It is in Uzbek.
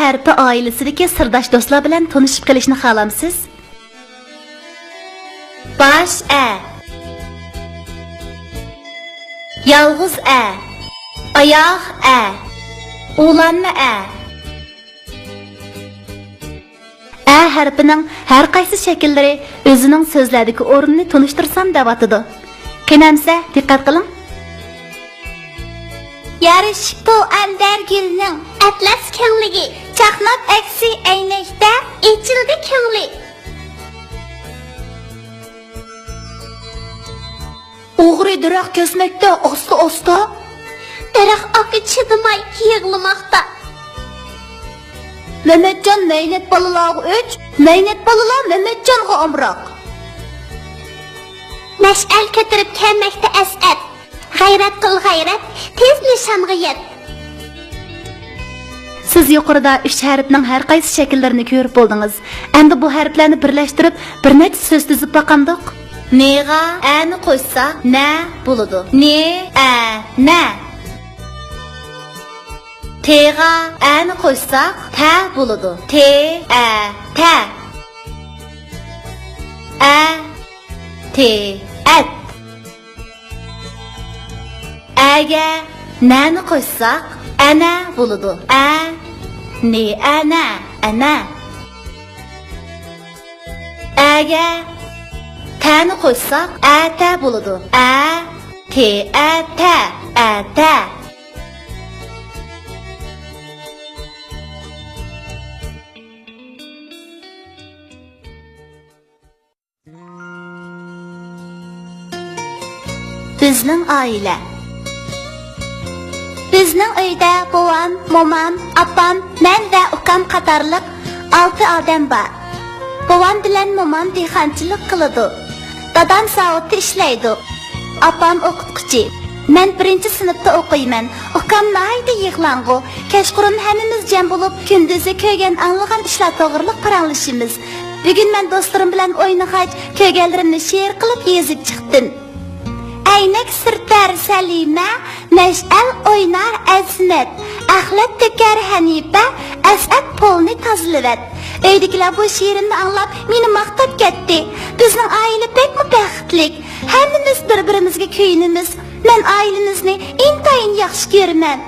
harfi oilasidagi sirdosh do'stlar bilan tanishib qilishni xohlamsiz? Bosh a, yolg'iz a, oyoq a, o'lanma a. A harfining har qaysi shakllari o'zining so'zlardagi o'rnini tunishtirsam deb atadi. Qanamsa diqqat qiling. Yarışık bu Andergül'nün atlas kengligi çaqnab aksi aynakda içildi kengli. O'g'ri daraxt kesmakda osta-osta daraxt oqi chidamay yig'lamoqda. Mehmetcan Meynet balalarga o'ch, Meynet balalar Mehmetcanga omroq. Mash'al ko'tarib kelmoqda as'ad. G'ayrat qil g'ayrat, tez nishonga yet. Siz yuqorida 3 harfning har qaysi shakllarini ko'rib bo'ldingiz. Endi bu harflarni birlashtirib bir necha so'z tuzib baqandiq. Ne'ga ani qo'ysa na bo'ladi. Ne a na. Te'ga ani qo'ysak ta bo'ladi. Te a ta. A te at. Aga nani qo'ysak ana bo'ladi. A ne ana ana. Aga tani qo'ysak ata bo'ladi. A te ata ata. Bizning oila. Bizning uyda bobom, momam, opam, men va ukam qatorliq 6 odam bor. Bobom bilan momam dehqonchilik qiladi. Dadam savatda ishlaydi. Opam o'qituvchi. Men 1-sinfda o'qiyman. Ukam nayda yig'langu. Kechqurun hammamiz jam bo'lib, kunduzi ko'rgan anglagan ishlar to'g'riliq paranglashimiz. Bugun men do'stlarim bilan o'ynagach, ko'rganlarimni she'r qilib yozib chiqdim. Aynak sirtar Salima, Mash'al oynar Azmat, Axlat tökar Hanifa, As'ad polni tozlavat. Uydagilar bu she'rimni anglab meni maqtab ketdi. Bizning oila pekmi baxtlik. Hammamiz bir-birimizga kuyinamiz. Men oilamizni intayin yaxshi ko'raman.